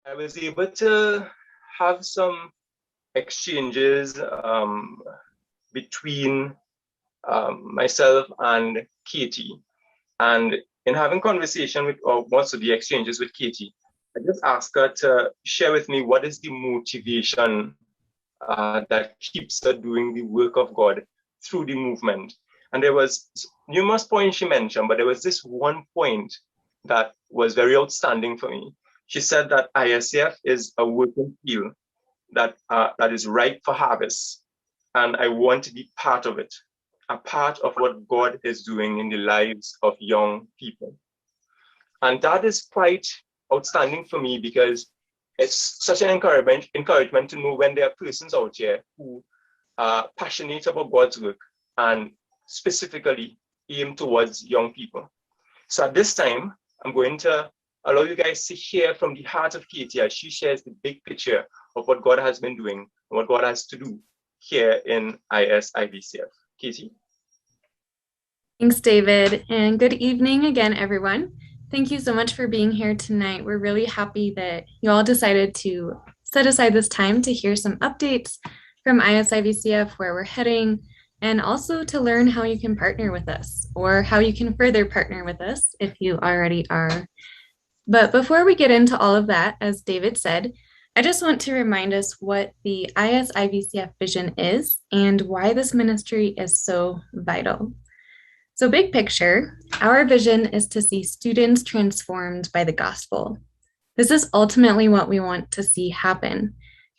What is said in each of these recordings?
I was able to have some exchanges between myself and Katie. And in having conversation with, or most of the exchanges with Katie, I just asked her to share with me what is the motivation that keeps her doing the work of God through the movement. And there was numerous points she mentioned, but there was this one point that was very outstanding for me. She said that IVCF is a working field that is ripe for harvest, and I want to be part of it, a part of what God is doing in the lives of young people. And that is quite outstanding for me because it's such an encouragement to know when there are persons out here who are passionate about God's work and specifically aim towards young people. So at this time, I'm going to allow you guys to hear from the heart of Katie as she shares the big picture of what God has been doing and what God has to do here in IVCF. Katie? Thanks, David, and good evening again, everyone. Thank you so much for being here tonight. We're really happy that you all decided to set aside this time to hear some updates from IVCF, where we're heading, and also to learn how you can partner with us or how you can further partner with us if you already are. But before we get into all of that, as David said, I just want to remind us what the IVCF vision is and why this ministry is so vital. So big picture, our vision is to see students transformed by the gospel. This is ultimately what we want to see happen.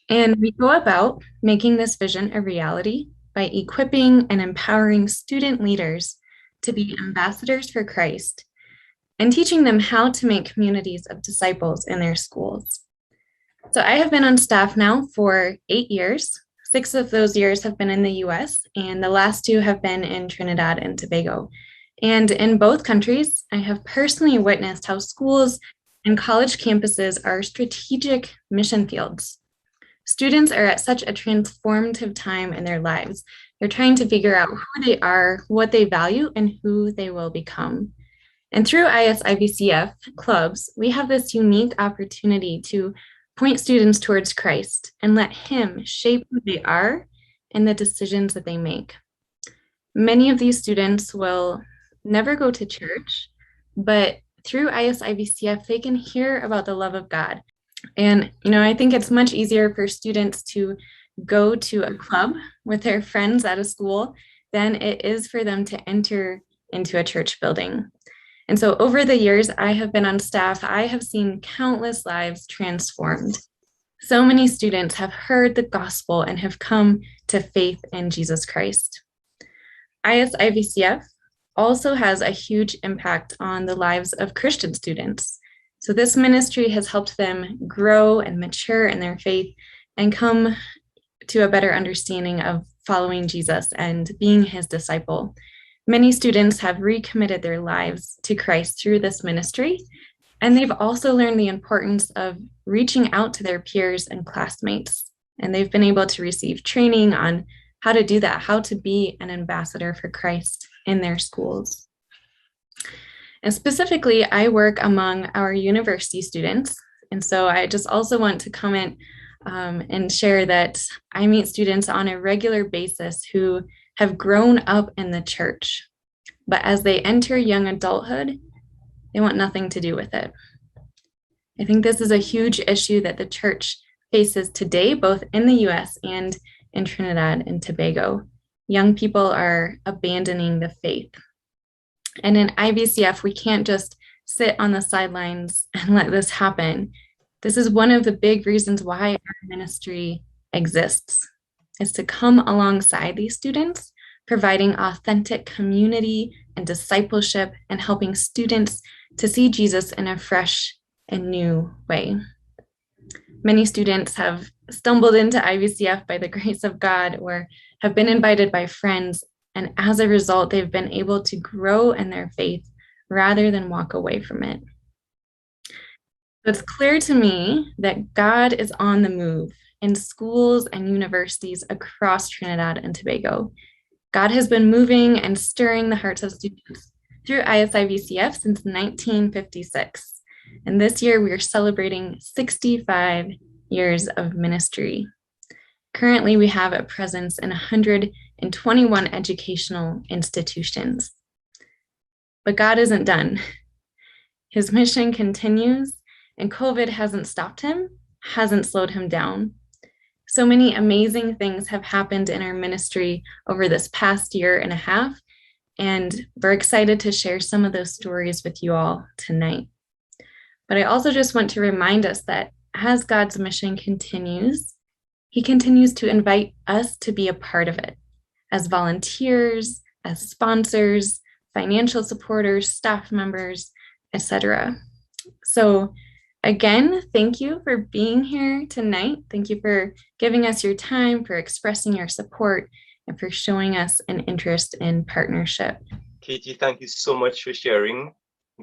And we go about making this vision a reality by equipping and empowering student leaders to be ambassadors for Christ and teaching them how to make communities of disciples in their schools. So I have been on staff now for 8 years. 6 of those years have been in the US, and the last 2 have been in Trinidad and Tobago. And in both countries, I have personally witnessed how schools and college campuses are strategic mission fields. Students are at such a transformative time in their lives. They're trying to figure out who they are, what they value, and who they will become. And through IVCF clubs, we have this unique opportunity to point students towards Christ and let Him shape who they are and the decisions that they make. Many of these students will never go to church, but through IVCF, they can hear about the love of God. And, I think it's much easier for students to go to a club with their friends at a school than it is for them to enter into a church building. And so over the years I have been on staff, I have seen countless lives transformed. So many students have heard the gospel and have come to faith in Jesus Christ. IVCF also has a huge impact on the lives of Christian students. So this ministry has helped them grow and mature in their faith and come to a better understanding of following Jesus and being His disciple. Many students have recommitted their lives to Christ through this ministry, and they've also learned the importance of reaching out to their peers and classmates. And they've been able to receive training on how to do that, how to be an ambassador for Christ in their schools. And specifically, I work among our university students. And so I just also want to comment and share that I meet students on a regular basis who have grown up in the church, but as they enter young adulthood, they want nothing to do with it. I think this is a huge issue that the church faces today, both in the US and in Trinidad and Tobago. Young people are abandoning the faith. And in IVCF, we can't just sit on the sidelines and let this happen. This is one of the big reasons why our ministry exists, is to come alongside these students, providing authentic community and discipleship and helping students to see Jesus in a fresh and new way. Many students have stumbled into IVCF by the grace of God or have been invited by friends, and as a result, they've been able to grow in their faith rather than walk away from it. It's clear to me that God is on the move in schools and universities across Trinidad and Tobago. God has been moving and stirring the hearts of students through IVCF since 1956. And this year we are celebrating 65 years of ministry. Currently, we have a presence in 121 educational institutions. But God isn't done. His mission continues, and COVID hasn't stopped him, hasn't slowed him down. So many amazing things have happened in our ministry over this past year and a half, and we're excited to share some of those stories with you all tonight. But I also just want to remind us that as God's mission continues, he continues to invite us to be a part of it as volunteers, as sponsors, financial supporters, staff members, etc. So again, thank you for being here tonight. Thank you for giving us your time, for expressing your support, and for showing us an interest in partnership. Katie, thank you so much for sharing.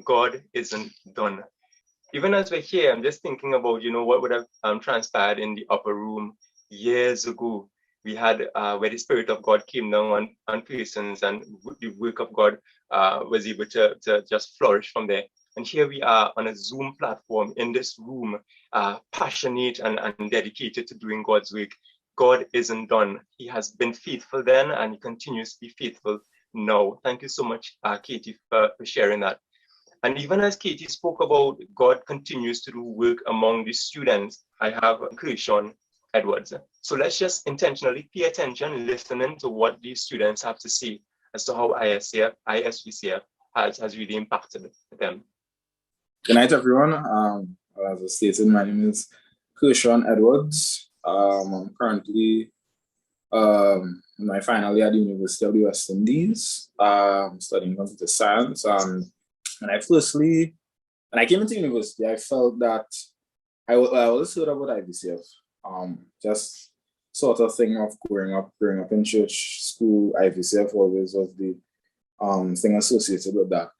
God isn't done. Even as we're here, I'm just thinking about, what would have transpired in the upper room years ago. We had where the Spirit of God came down on persons, and the work of God was able to just flourish from there. And here we are on a Zoom platform in this room, passionate and dedicated to doing God's work. God isn't done. He has been faithful then, and he continues to be faithful now. Thank you so much, Katie, for sharing that. And even as Katie spoke about, God continues to do work among the students. I have Kershawn Edwards. So let's just intentionally pay attention, listening to what these students have to say as to how IVCF has really impacted them. Good night, everyone. As I stated, my name is Kershawn Edwards. I'm currently in my final year at the University of the West Indies, studying computer science. And when I came into university, I felt that I always heard about IVCF. Just sort of thing of growing up in church, school, IVCF always was the thing associated with that.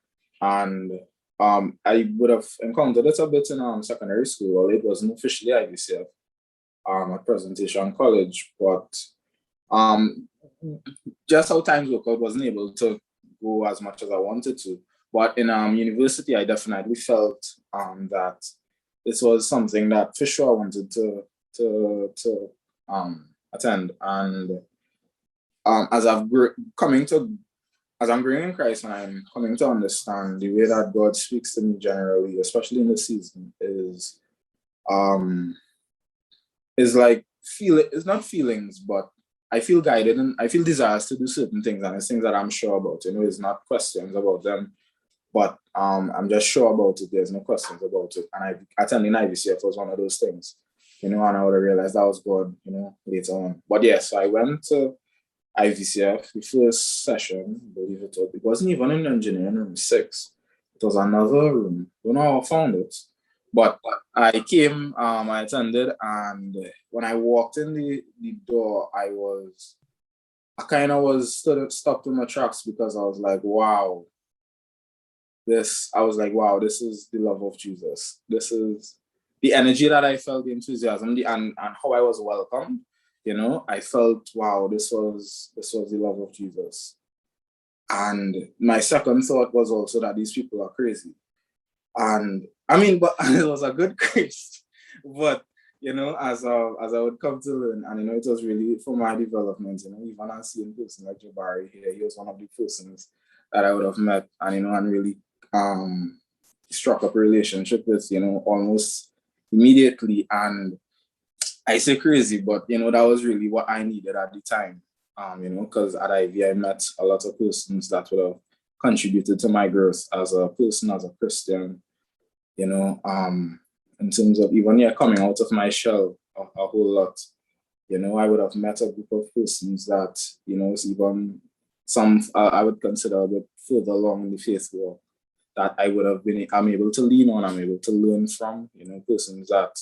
And I would have encountered it a bit in secondary school. Well, it wasn't officially IVCF at Presentation College, but just how times work, I wasn't able to go as much as I wanted to. But in university, I definitely felt that this was something that for sure I wanted to attend. And as I'm growing in Christ, and I'm coming to understand the way that God speaks to me generally, especially in this season, is like it's not feelings, but I feel guided and I feel desires to do certain things, and it's things that I'm sure about. It's not questions about them, but I'm just sure about it. There's no questions about it. And attending IVCF was one of those things, and I would have realized that was God, later on. But yes, so I went to IVCF, the first session, believe it or not. It wasn't even in engineering room 6. It was another room. Don't know how I found it. But I came, I attended, and when I walked in the door, I kind of was stopped in my tracks, because I was like, wow. This is the love of Jesus. This is the energy that I felt, the enthusiasm, and how I was welcomed. I felt, wow, this was the love of Jesus. And my second thought was also that these people are crazy. And but it was a good grace. But as I would come to learn, and it was really for my development. Even as seeing a person like Jabari here, he was one of the persons that I would have met, and really struck up a relationship with, almost immediately. And I say crazy, but that was really what I needed at the time. Because at IV I met a lot of persons that would have contributed to my growth as a person, as a Christian, in terms of even coming out of my shell a whole lot. I would have met a group of persons that, even some I would consider a bit further along in the faith walk, that I'm able to lean on, I'm able to learn from, persons that,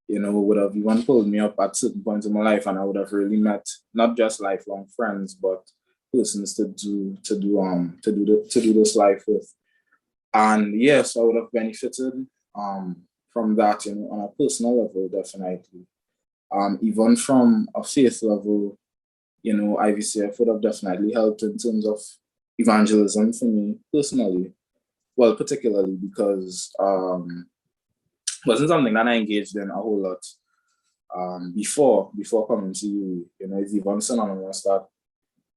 would have even pulled me up at certain points in my life, and I would have really met not just lifelong friends, but persons to do this life with. And yes, I would have benefited from that, on a personal level, definitely. Even from a faith level, IVCF would have definitely helped in terms of evangelism for me personally. Well, particularly because wasn't something that I engaged in a whole lot before coming to you. You know, it's even synonymous that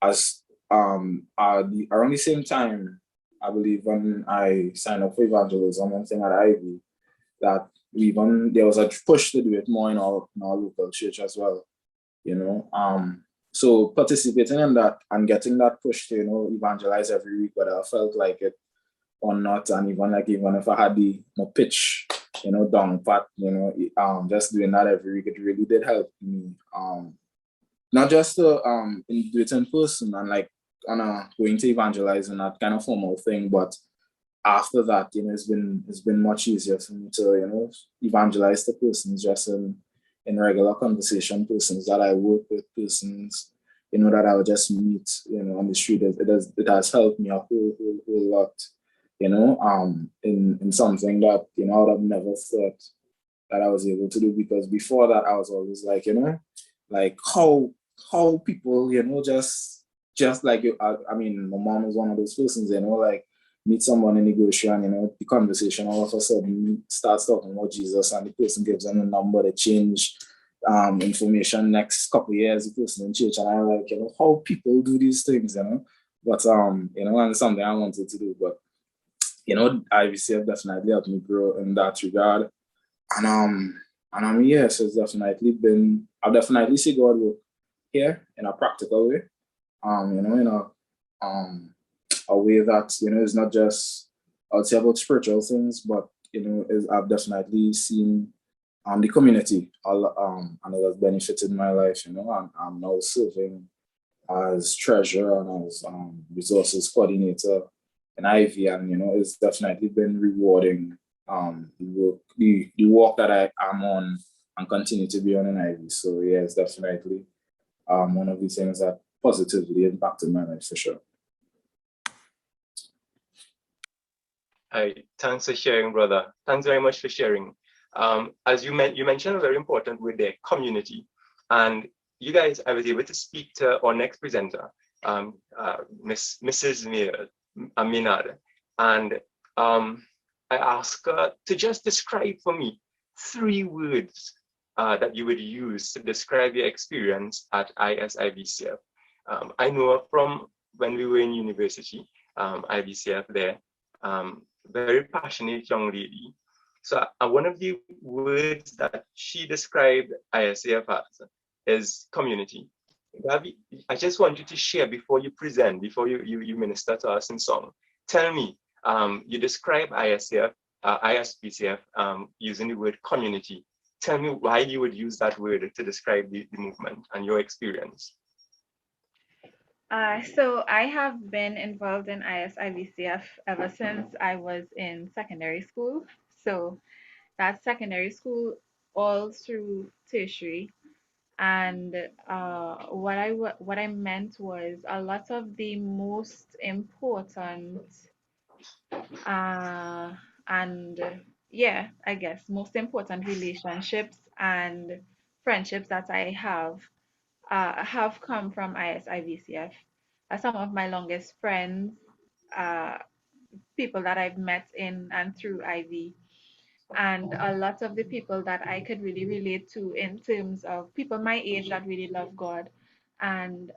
as around the same time, I believe when I signed up for evangelism and thing at Ivy, that even there was a push to do it more in our local church as well. You know, so participating in that and getting that push to, you know, evangelize every week, whether I felt like it or not, and even if I had the pitch, you know, down pat, you know, just doing that every week, it really did help me. Not just to do it in person and like on a going to evangelize and that kind of formal thing, but after that, you know, it's been much easier for me to, you know, evangelize to persons just in regular conversation, persons that I work with, persons, you know, that I would just meet, you know, on the street. It has helped me a whole lot, you know, in something that, you know, I would have never thought that I was able to do, because before that I was always like, you know, like how people, you know, just like you. I mean, my mom is one of those persons, you know, like meet someone in the grocery and, you know, the conversation all of a sudden starts talking about Jesus and the person gives them a number, they change information next couple of years, the person in church, and I'm like, you know, how people do these things, you know. But you know, and it's something I wanted to do. But you know, IVCF definitely helped me grow in that regard. And yes, it's definitely been, I've definitely see God work here in a practical way. You know, in a way that, you know, is not just, I would say, about spiritual things, but, you know, I've definitely seen the community, and it has benefited my life, you know. I'm now serving as treasurer and as resources coordinator in Ivy, and, you know, it's definitely been rewarding, the work that I am on and continue to be on in Ivy. So yeah, it's definitely one of the things that positively impacted my life for sure. Thanks for sharing, brother. Thanks very much for sharing. As you mentioned a very important word there, community. And you guys, I was able to speak to our next presenter, Mrs. Minad, and I asked her to just describe for me 3 words that you would use to describe your experience at IVCF. I know her from when we were in university, IVCF there. Very passionate young lady. So one of the words that she described ISAF as is community. Gabby, I just want you to share before you present, before you minister to us in song. Tell me, you describe ISPCF using the word community. Tell me why you would use that word to describe the movement and your experience. So I have been involved in IVCF ever since I was in secondary school. So that's secondary school all through tertiary. And what I meant was a lot of the most important uh, and yeah, I guess most important relationships and friendships that I have come from IVCF. Some of my longest friends, uh, people that I've met in and through IV, and a lot of the people that I could really relate to in terms of people my age that really love God and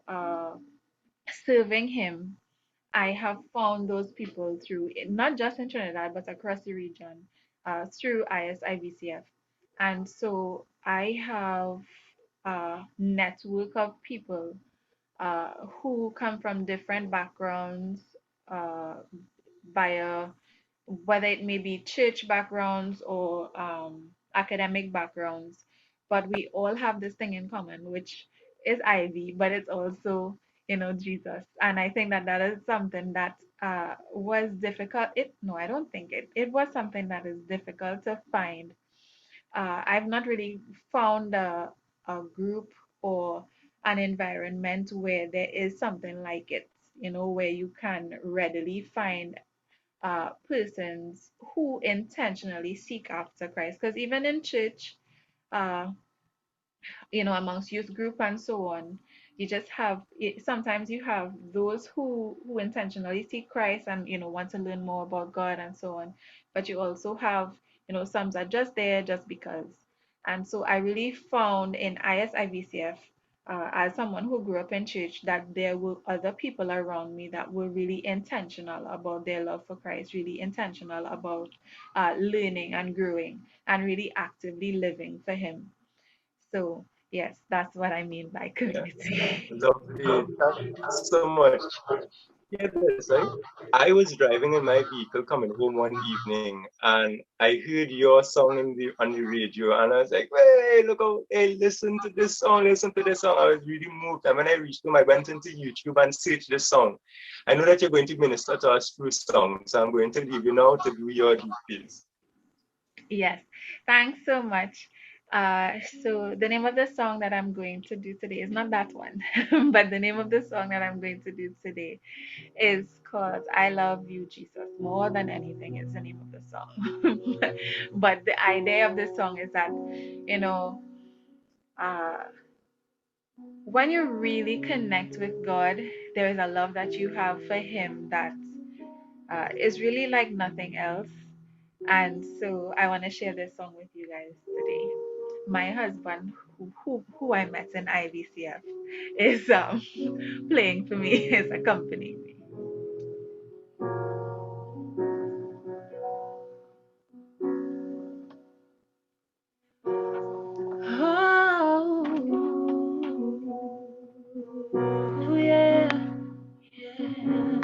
serving Him. I have found those people through, not just in Trinidad, but across the region, through IVCF. And so I have a network of people who come from different backgrounds, uh, via whether it may be church backgrounds or academic backgrounds, but we all have this thing in common, which is Ivy, but it's also, you know, Jesus. And I think that that is something that was difficult. No, I don't think it was something that is difficult to find. I've not really found a group or an environment where there is something like it, you know, where you can readily find persons who intentionally seek after Christ. Because even in church, uh, you know, amongst youth group and so on, you just have sometimes you have those who intentionally seek Christ and, you know, want to learn more about God and so on. But you also have Some are just there just because. And so I really found in ISIVCF, as someone who grew up in church, that there were other people around me that were really intentional about their love for Christ, really intentional about learning and growing and really actively living for Him. So, yes, that's what I mean by Yeah, community. lovely. Thanks so much. Yeah, this, right? I was driving in my vehicle coming home one evening, and I heard your song on the radio, and I was like, "Hey, look out! Hey, listen to this song! Listen to this song!" I was really moved, and when I reached home, I went into YouTube and searched this song. I know that you're going to minister to us through song, so I'm going to leave you now to do your duties. Yes, thanks so much. So the name of the song that I'm going to do today is not that one, but the name of the song that I'm going to do today is called I Love You, Jesus. More than anything is the name of the song. But the idea of the song is that, you know, uh, when you really connect with God, there is a love that you have for Him that is really like nothing else. And so I want to share this song with you guys today. My husband, who I met in IVCF, is playing for me, is accompanying me. Oh, yeah, yeah.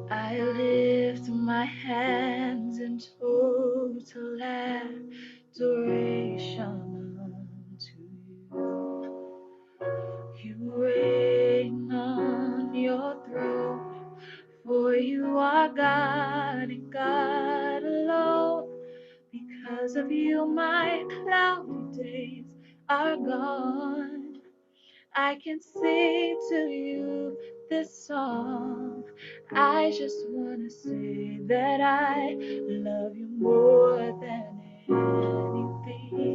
I lift my hands in total adoration unto you. You reign on your throne, for you are God and God alone. Because of you, my cloudy days are gone. I can sing to you this song. I just wanna say that I love you more than anything.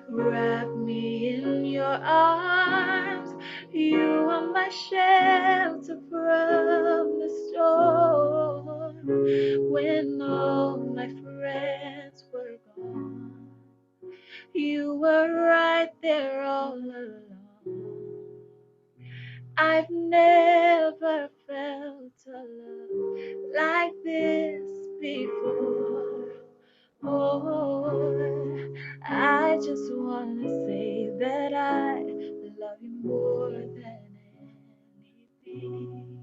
Wrap me in your arms. You are my shelter from the storm. When all my friends were gone, you were right there all along. I've never felt a love like this before. Oh, I just wanna say that I love you more than anything.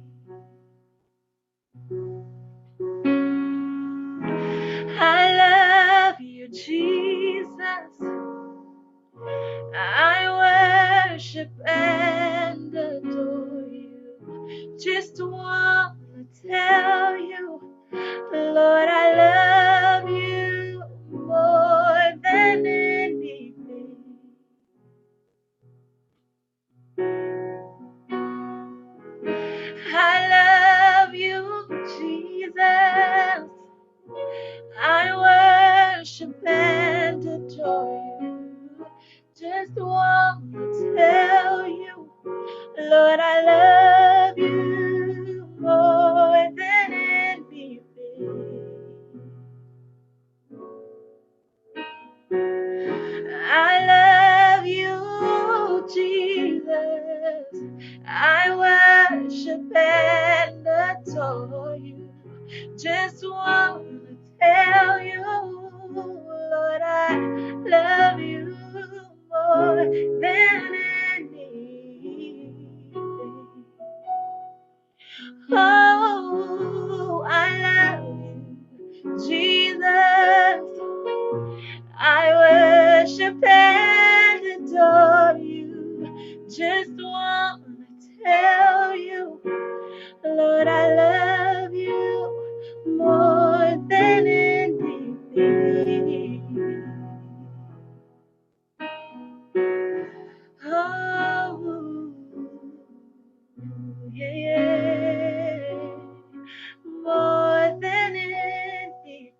I love you, Jesus. I worship and adore you. Just wanna tell you, Lord, I love you more than anything. I love you, Jesus. I worship and adore you. Just want to tell you, Lord, I love you more than anything. I love you, Jesus. I worship and adore you. Just want to tell you, Lord, I love you more than anything. Oh, I love you, Jesus. I worship and adore you. Just want to tell you, Lord, I love you more than anything. Oh, yeah, more than anything.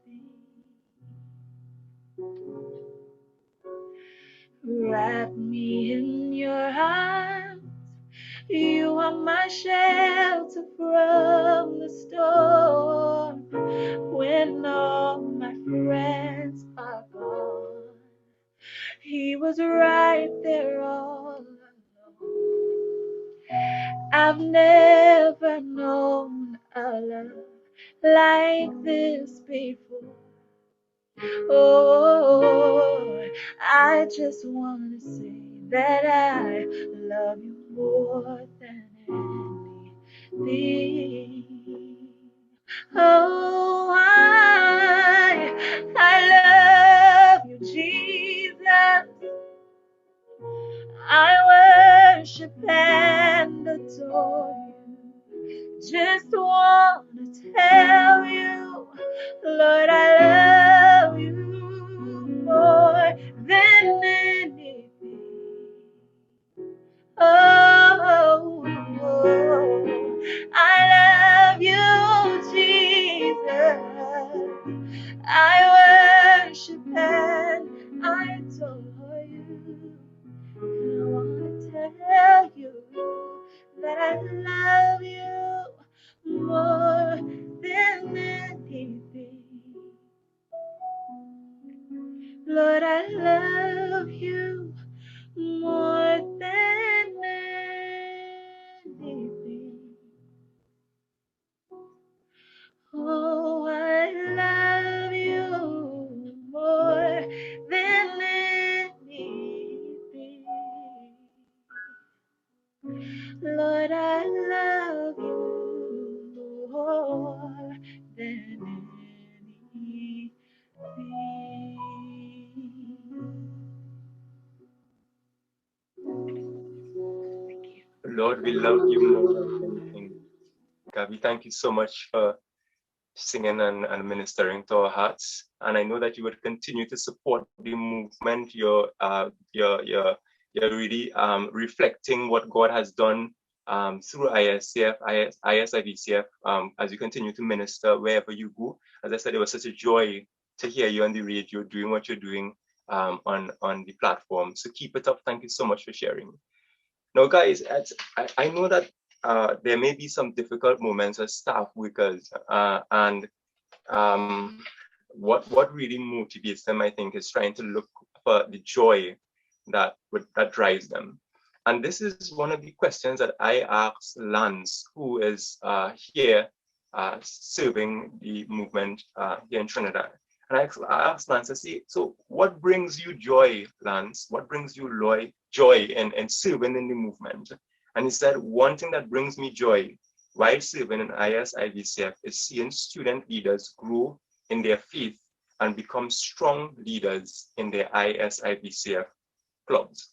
Wrap me in your arms. You are my shelter from the storm. When all my friends are gone, He was right there all along. I've never known a love like this before. Oh, I just want to say that I love you more than anything. Oh, I love you, Jesus. I worship and adore you. Just want to tell you, Lord, I love you more than anything. Oh, I love you, Jesus. I worship and I adore you. And I want to tell you that I love you more than anything. Lord, I love you more than anything. Oh, I love you more than anything. Lord, I love you more than anything. Lord, we love you more than anything. God, we thank you so much for singing and ministering to our hearts. And I know that you would continue to support the movement. You're really reflecting what God has done through ISCF, IVCF, as you continue to minister wherever you go. As I said, it was such a joy to hear you on the radio doing what you're doing on the platform. So keep it up. Thank you so much for sharing. Now, guys, I know that there may be some difficult moments as staff workers, and what really motivates them, I think, is trying to look for the joy that drives them. And this is one of the questions that I asked Lance, who is here serving the movement here in Trinidad. And I asked Lance to say, so what brings you joy, Lance? What brings you joy in serving in the movement? And he said, one thing that brings me joy while serving in IVCF is seeing student leaders grow in their faith and become strong leaders in their IVCF clubs.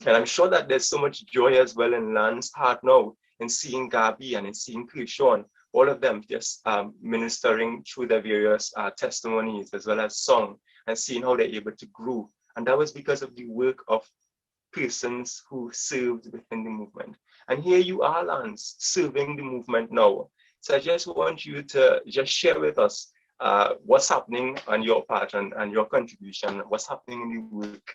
And I'm sure that there's so much joy as well in Lance's heart now in seeing Gabi and in seeing Krishawn, all of them just ministering through their various testimonies as well as song, and seeing how they're able to grow. And that was because of the work of persons who served within the movement. And here you are, Lance, serving the movement now. So I just want you to just share with us what's happening on your part and your contribution, what's happening in the work.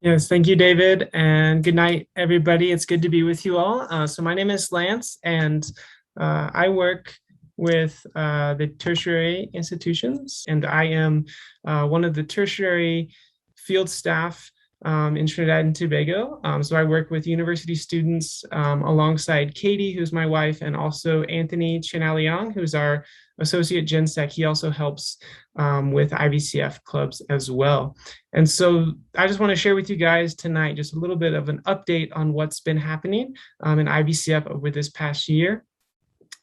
Yes, thank you, David, and good night, everybody. It's good to be with you all. So my name is Lance, and I work with the tertiary institutions, and I am one of the tertiary field staff in Trinidad and Tobago. So I work with university students alongside Katie, who's my wife, and also Anthony Chinaliang, who's our associate gen sec. He also helps with IVCF clubs as well. And so I just want to share with you guys tonight just a little bit of an update on what's been happening in IVCF over this past year.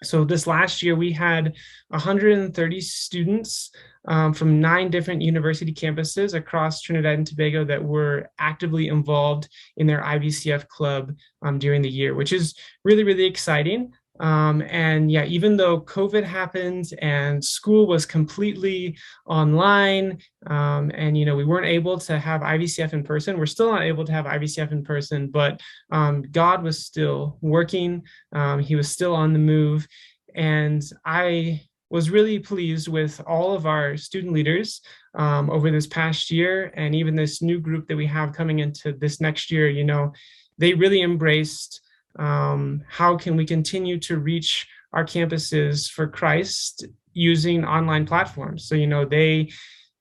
So this last year, we had 130 students from 9 different university campuses across Trinidad and Tobago that were actively involved in their IVCF club during the year, which is really, really exciting. And yeah, even though COVID happened and school was completely online, and we weren't able to have IVCF in person, we're still not able to have IVCF in person, but God was still working. He was still on the move. And I was really pleased with all of our student leaders over this past year, and even this new group that we have coming into this next year. They really embraced how can we continue to reach our campuses for Christ using online platforms. So,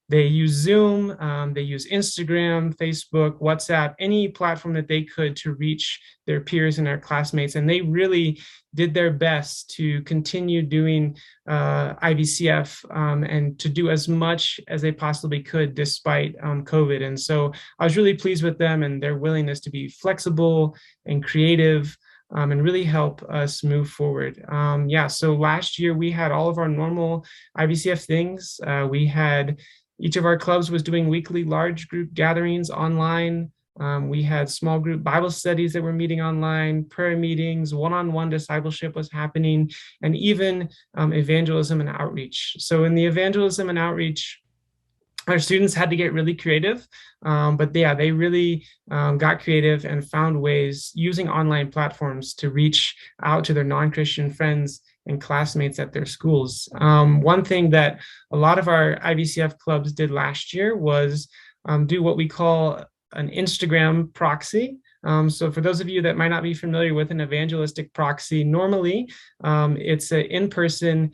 they use Zoom, they use Instagram, Facebook, WhatsApp, any platform that they could to reach their peers and their classmates. And they really did their best to continue doing IVCF and to do as much as they possibly could despite COVID. And so I was really pleased with them and their willingness to be flexible and creative and really help us move forward. So last year we had all of our normal IVCF things. Each of our clubs was doing weekly large group gatherings online. We had small group Bible studies that were meeting online, prayer meetings, one-on-one discipleship was happening, and even evangelism and outreach. So in the evangelism and outreach, our students had to get really creative, but they really got creative and found ways using online platforms to reach out to their non-Christian friends and classmates at their schools. One thing that a lot of our IVCF clubs did last year was do what we call an Instagram proxy. So for those of you that might not be familiar with an evangelistic proxy, normally it's an in-person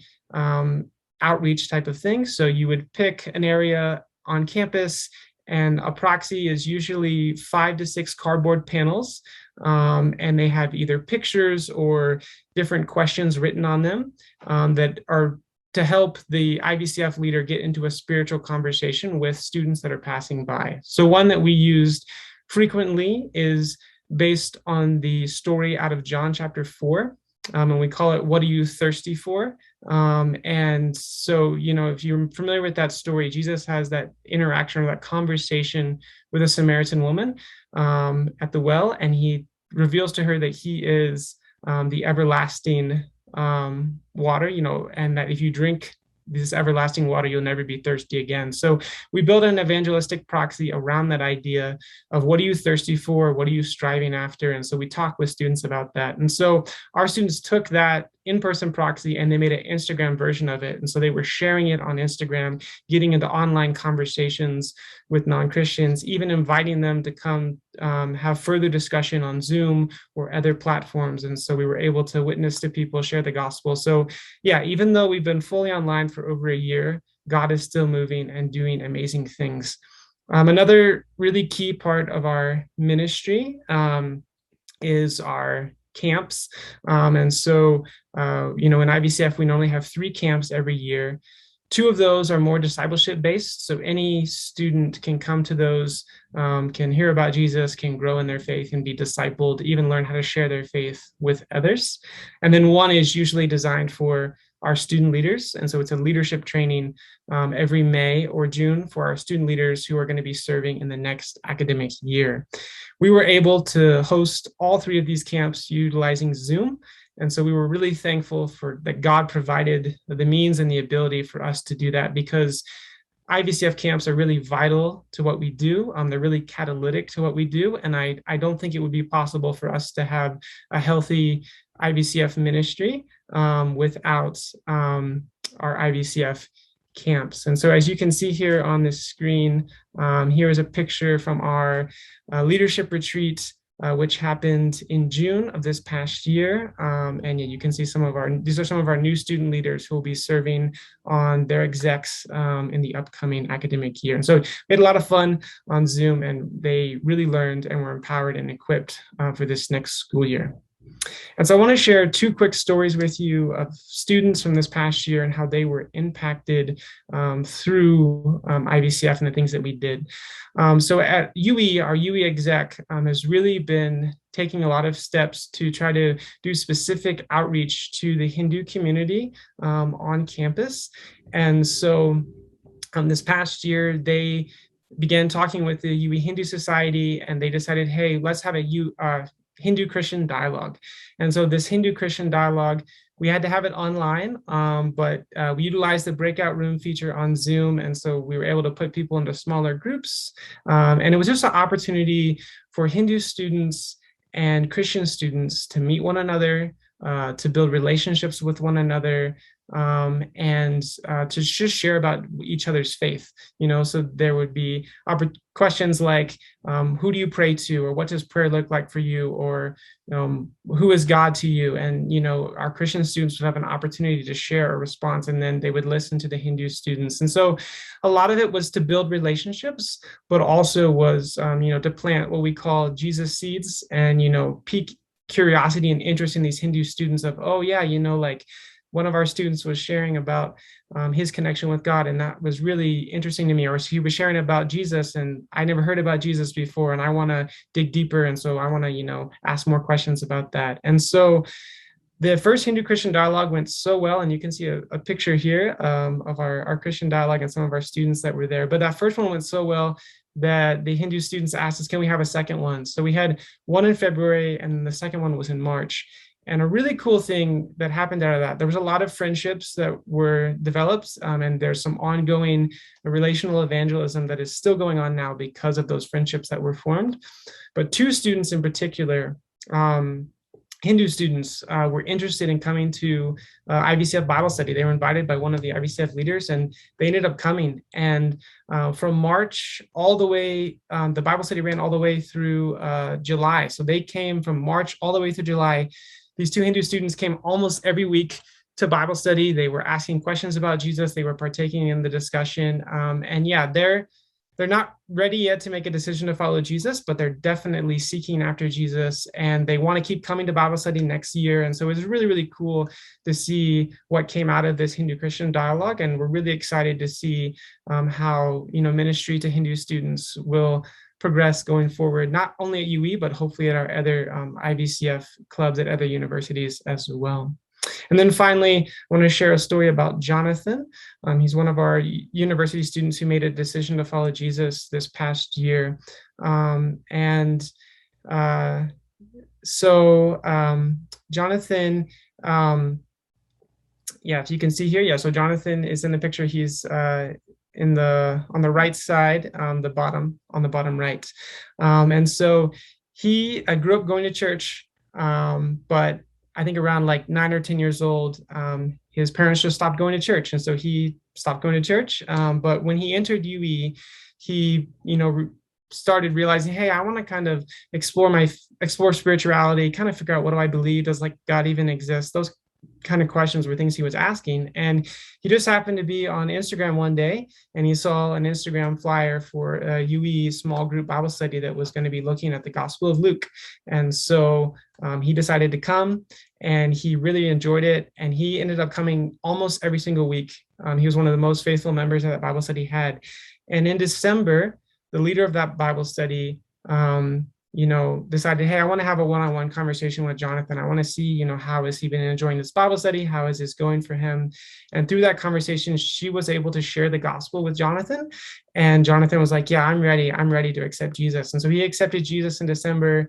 outreach type of thing. So you would pick an area on campus, and a proxy is usually 5 to 6 cardboard panels, and they have either pictures or different questions written on them that are to help the IVCF leader get into a spiritual conversation with students that are passing by. So one that we used frequently is based on the story out of John chapter 4. And we call it, "What are you thirsty for?" And so, if you're familiar with that story, Jesus has that interaction or that conversation with a Samaritan woman at the well, and he reveals to her that he is the everlasting water, and that if you drink this everlasting water, you'll never be thirsty again. So we built an evangelistic proxy around that idea of what are you thirsty for? What are you striving after? And so we talk with students about that. And so our students took that in-person proxy and they made an Instagram version of it. And so they were sharing it on Instagram, getting into online conversations with non-Christians, even inviting them to come have further discussion on Zoom or other platforms. And so we were able to witness to people, share the gospel. So even though we've been fully online for over a year, God is still moving and doing amazing things. Another really key part of our ministry is our camps. And so, in IVCF, we normally have 3 camps every year. 2 of those are more discipleship based. So any student can come to those, can hear about Jesus, can grow in their faith and be discipled, even learn how to share their faith with others. And then 1 is usually designed for our student leaders. And so it's a leadership training every May or June for our student leaders who are going to be serving in the next academic year. We were able to host all 3 of these camps utilizing Zoom. And so we were really thankful for that God provided the means and the ability for us to do that, because IVCF camps are really vital to what we do. They're really catalytic to what we do. And I don't think it would be possible for us to have a healthy IVCF ministry without our IVCF camps. And so as you can see here on this screen, here is a picture from our leadership retreat, which happened in June of this past year. And you can see these are some of our new student leaders who will be serving on their execs in the upcoming academic year. And so we had a lot of fun on Zoom, and they really learned and were empowered and equipped for this next school year. And so I want to share 2 quick stories with you of students from this past year and how they were impacted through IVCF and the things that we did. So at UE, our UE exec has really been taking a lot of steps to try to do specific outreach to the Hindu community on campus. And so this past year, they began talking with the UE Hindu Society, and they decided, hey, let's have a Hindu Christian dialogue. And so this Hindu Christian dialogue, we had to have it online, but we utilized the breakout room feature on Zoom. And so we were able to put people into smaller groups. And it was just an opportunity for Hindu students and Christian students to meet one another, to build relationships with one another, and to just share about each other's faith. So there would be questions like, who do you pray to, or what does prayer look like for you, or who is God to you? And our Christian students would have an opportunity to share a response, and then they would listen to the Hindu students. And so a lot of it was to build relationships, but also was to plant what we call Jesus seeds, and pique curiosity and interest in these Hindu students of, oh yeah, like one of our students was sharing about his connection with God, and that was really interesting to me. Or he was sharing about Jesus, and I never heard about Jesus before, and I want to dig deeper, and so I want to ask more questions about that. And so the first Hindu-Christian dialogue went so well, and you can see a picture here of our Christian dialogue and some of our students that were there. But that first one went so well that the Hindu students asked us, can we have a second one? So we had one in February, and the second one was in March. And a really cool thing that happened out of that, there was a lot of friendships that were developed, and there's some ongoing relational evangelism that is still going on now because of those friendships that were formed. But two students in particular, Hindu students, were interested in coming to IVCF Bible study. They were invited by one of the IVCF leaders, and they ended up coming. And from March all the way, the Bible study ran all the way through July. So they came from March all the way through July. These two Hindu students came almost every week to Bible study. They were asking questions about Jesus. They were partaking in the discussion. And yeah, they're not ready yet to make a decision to follow Jesus, but they're definitely seeking after Jesus, and they want to keep coming to Bible study next year. And so it was really, really cool to see what came out of this Hindu-Christian dialogue. And we're really excited to see how, ministry to Hindu students will progress going forward, not only at UE, but hopefully at our other IVCF clubs at other universities as well. And then finally, I want to share a story about Jonathan. He's one of our university students who made a decision to follow Jesus this past year. Jonathan, if you can see here, so Jonathan is in the picture. He's on the right side, on the bottom right. And so he grew up going to church, but I think around like 9 or 10 years old, his parents just stopped going to church. And so he stopped going to church. But when he entered UE, he, started realizing, hey, I want to kind of explore spirituality, kind of figure out, what do I believe? Does God even exist? Those kind of questions were things he was asking. And he just happened to be on Instagram one day, and he saw an Instagram flyer for a UE small group Bible study that was going to be looking at the Gospel of Luke. And so he decided to come, and he really enjoyed it. And he ended up coming almost every single week. He was one of the most faithful members that Bible study had. And in December, the leader of that Bible study decided, hey, I want to have a one-on-one conversation with Jonathan. I want to see, how has he been enjoying this Bible study? How is this going for him? And through that conversation, she was able to share the gospel with Jonathan. And Jonathan was like, yeah, I'm ready to accept Jesus. And so he accepted Jesus in December.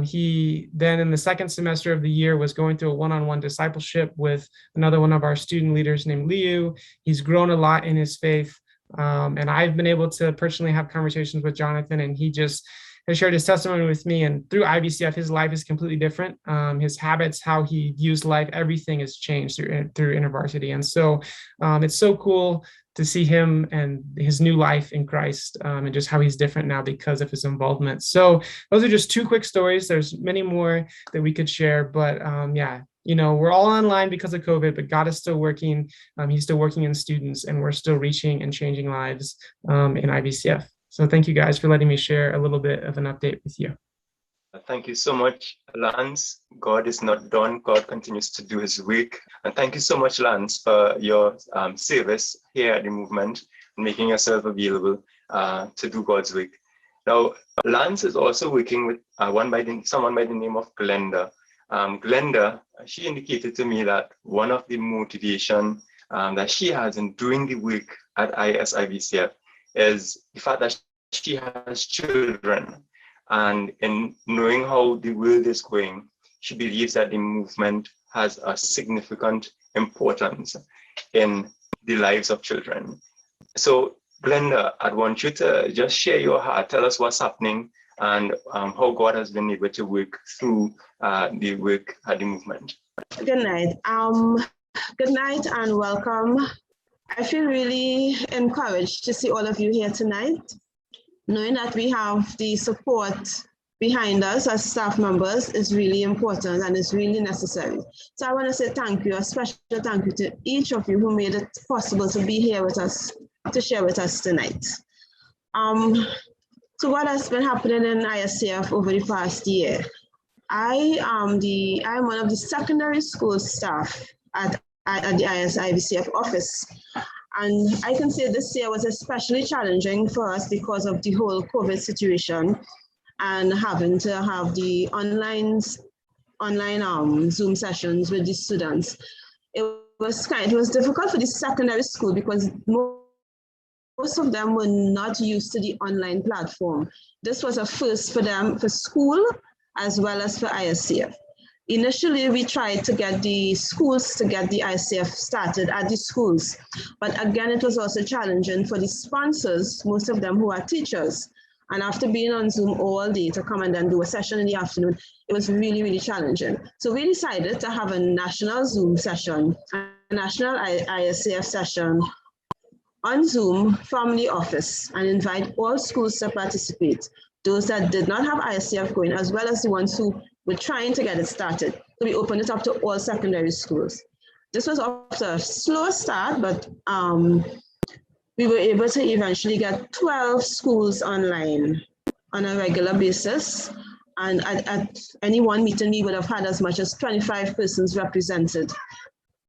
He then, in the second semester of the year, was going through a one-on-one discipleship with another one of our student leaders named Liu. He's grown a lot in his faith. And I've been able to personally have conversations with Jonathan, and he just has shared his testimony with me. And through IVCF, his life is completely different. His habits, how he views life, everything has changed through InterVarsity. And so it's so cool to see him and his new life in Christ, and just how he's different now because of his involvement. So those are just two quick stories. There's many more that we could share, but we're all online because of COVID, but God is still working. He's still working in students, and we're still reaching and changing lives in IVCF. So thank you guys for letting me share a little bit of an update with you. Thank you so much, Lance. God is not done. God continues to do his work. And thank you so much, Lance, for your service here at the movement and making yourself available to do God's work. Now, Lance is also working with someone by the name of Glenda. Glenda, she indicated to me that one of the motivation that she has in doing the work at ISIVCF is the fact that she has children, and in knowing how the world is going, she believes that the movement has a significant importance in the lives of children. So Glenda, I want you to just share your heart, tell us what's happening and how God has been able to work through the work at the movement. Good night. Good night and welcome. I feel really encouraged to see all of you here tonight, knowing that we have the support behind us as staff members is really important and is really necessary. So I want to say thank you, a special thank you to each of you who made it possible to be here with us, to share with us tonight. So what has been happening in IVCF over the past year? I am one of the secondary school staff at the IVCF office. And I can say this year was especially challenging for us because of the whole COVID situation and having to have the online Zoom sessions with the students. It was difficult for the secondary school because most of them were not used to the online platform. This was a first for them, for school, as well as for IVCF. Initially, we tried to get the schools to get the IVCF started at the schools. But again, it was also challenging for the sponsors, most of them who are teachers. And after being on Zoom all day to come and then do a session in the afternoon, it was really, really challenging. So we decided to have a national Zoom session, a national IVCF session on Zoom from the office and invite all schools to participate, those that did not have IVCF going, as well as the ones who were trying to get it started. So we opened it up to all secondary schools. This was after a slow start, but we were able to eventually get 12 schools online on a regular basis. And at any one meeting, we would have had as much as 25 persons represented.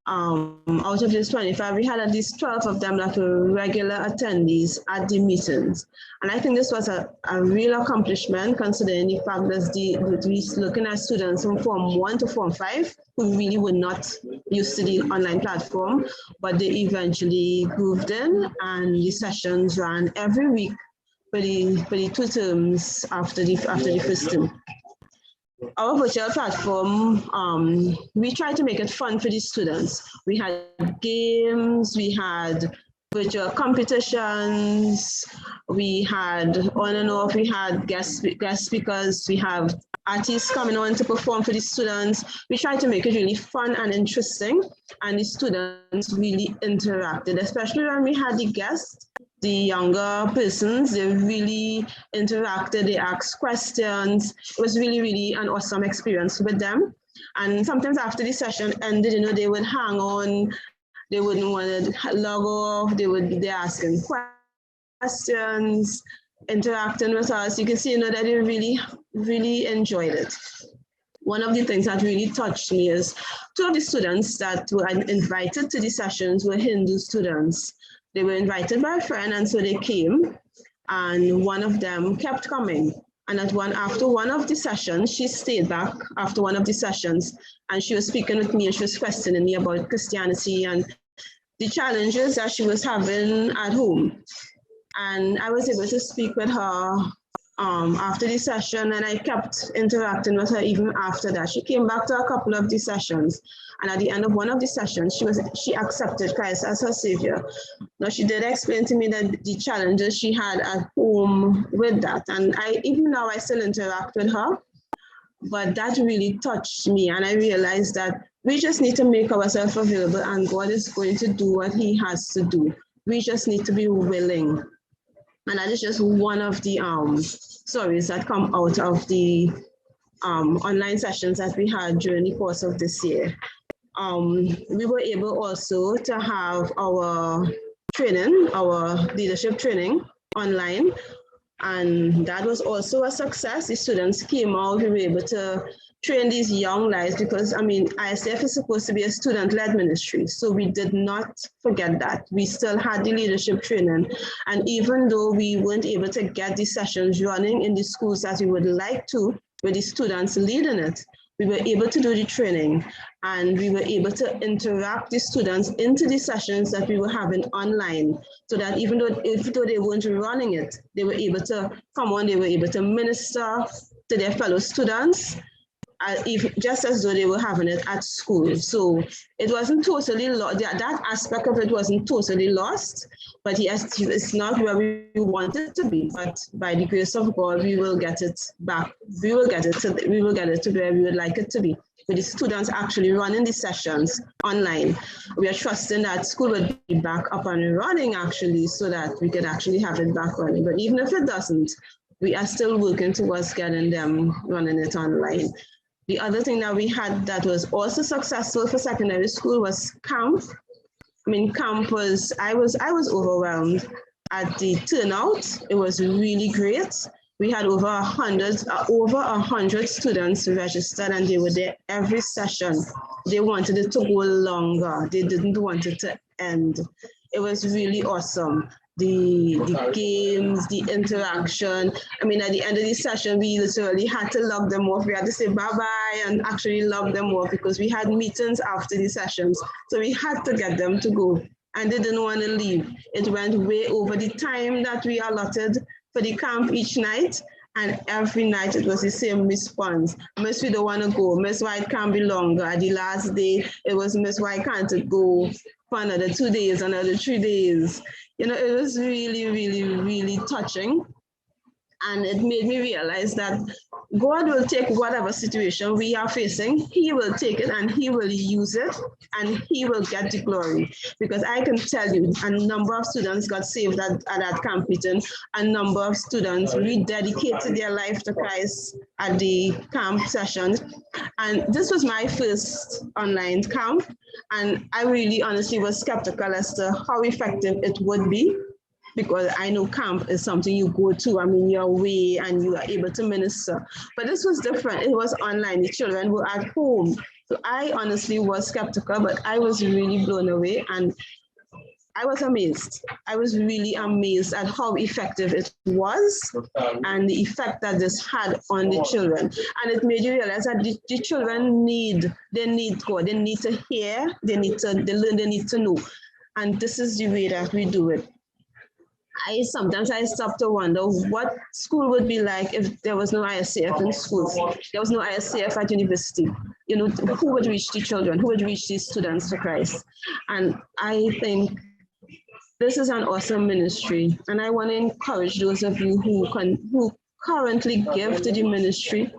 Out of these 25, we had at least 12 of them that were regular attendees at the meetings. And I think this was a real accomplishment, considering the fact that we're looking at students from Form 1 to Form 5 who really were not used to the online platform, but they eventually grooved in, and the sessions ran every week for the 2 terms after the first term. Our virtual platform, we tried to make it fun for the students. We had games, we had virtual competitions, we had on and off, we had guest speakers, we have artists coming on to perform for the students. We tried to make it really fun and interesting, and the students really interacted, especially when we had the guests. The younger persons, they really interacted, they asked questions. It was really, really an awesome experience with them. And sometimes after the session ended, they would hang on, they wouldn't want to log off, they would be there asking questions, interacting with us. You can see, that they really, really enjoyed it. One of the things that really touched me is 2 of the students that were invited to the sessions were Hindu students. They were invited by a friend, and so they came, and one of them kept coming. And after one of the sessions, she stayed back after one of the sessions, and she was speaking with me, and she was questioning me about Christianity and the challenges that she was having at home. And I was able to speak with her after the session, and I kept interacting with her even after that. She came back to a couple of the sessions, and at the end of one of the sessions, she accepted Christ as her Savior. Now, she did explain to me that the challenges she had at home with that, and even now I still interact with her, but that really touched me, and I realized that we just need to make ourselves available, and God is going to do what He has to do. We just need to be willing. And that is just one of the stories that come out of the online sessions that we had during the course of this year. We were able also to have our training, our leadership training online, and that was also a success. The students came out, we were able to train these young lives, because IVCF is supposed to be a student-led ministry, so we did not forget that. We still had the leadership training, and even though we weren't able to get the sessions running in the schools as we would like to, with the students leading it, we were able to do the training, and we were able to interact the students into the sessions that we were having online, so that even though they weren't running it, they were able to come on, they were able to minister to their fellow students, just as though they were having it at school. So it wasn't totally lost. That aspect of it wasn't totally lost, but yes, it's not where we want it to be. But by the grace of God, we will get it back. We will get it to where we would like it to be. With the students actually running the sessions online, we are trusting that school will be back up and running actually, so that we could actually have it back running. But even if it doesn't, we are still working towards getting them running it online. The other thing that we had that was also successful for secondary school was camp. I mean, camp was, I was overwhelmed at the turnout. It was really great. We had over 100 students registered, and they were there every session. They wanted it to go longer. They didn't want it to end. It was really awesome. The games, the interaction. I mean, at the end of the session, we literally had to log them off. We had to say bye-bye and actually log them off because we had meetings after the sessions. So we had to get them to go, and they didn't want to leave. It went way over the time that we allotted for the camp each night, and every night it was the same response. Miss, we don't want to go. Miss, why it can't be longer? The last day, it was, Miss, why can't it go for another 2 days, another 3 days? You know, it was really, really, really touching. And it made me realize that God will take whatever situation we are facing, He will take it and He will use it and He will get the glory. Because I can tell you, a number of students got saved at that camp meeting. A number of students rededicated their life to Christ at the camp sessions. And this was my first online camp. And I really honestly was skeptical as to how effective it would be, because I know camp is something you go to, I mean, you're away and you are able to minister. But this was different. It was online. The children were at home. So I honestly was skeptical, but I was really blown away, and I was amazed. I was really amazed at how effective it was and the effect that this had on the children. And it made you realize that the children need God. They need to hear, they learn, they need to know. And this is the way that we do it. Sometimes I stop to wonder what school would be like if there was no ISCF in schools. There was no ISCF at university. You know, who would reach the children? Who would reach these students for Christ? And I think this is an awesome ministry. And I want to encourage those of you who currently give to the ministry,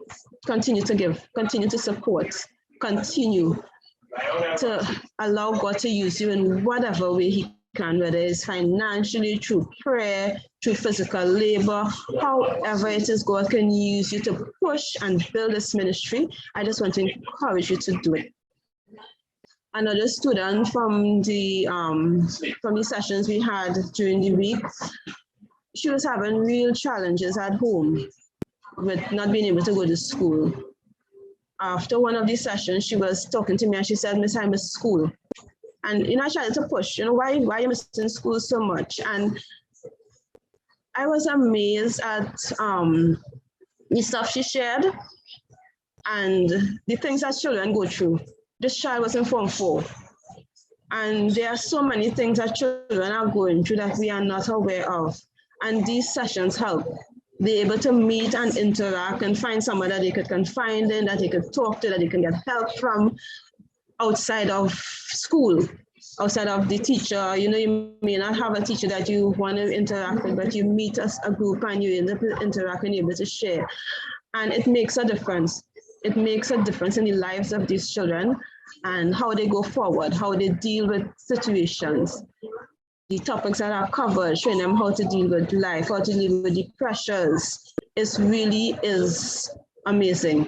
continue to give, continue to support, continue to allow God to use you in whatever way He can, whether it's financially, through prayer, through physical labor, however it is God can use you to push and build this ministry. I just want to encourage you to do it. Another student from the sessions we had during the week, she was having real challenges at home with not being able to go to school. After one of these sessions, she was talking to me and she said, Miss, I miss school. And, you know, I tried to push, you know, why are you missing school so much? And I was amazed at the stuff she shared and the things that children go through. This child was in Form 4. And there are so many things that children are going through that we are not aware of. And these sessions help. They're able to meet and interact and find someone that they could confide in, that they could talk to, that they can get help from, outside of school, outside of the teacher. You know, you may not have a teacher that you want to interact with, but you meet as a group and you end up interacting, you're able to share. And it makes a difference. It makes a difference in the lives of these children and how they go forward, how they deal with situations. The topics that are covered, showing them how to deal with life, how to deal with the pressures. It really is amazing.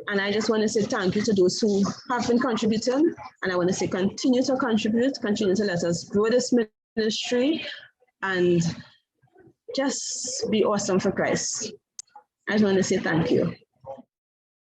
And I just want to say thank you to those who have been contributing. And I want to say continue to contribute, continue to let us grow this ministry and just be awesome for Christ. I just want to say thank you.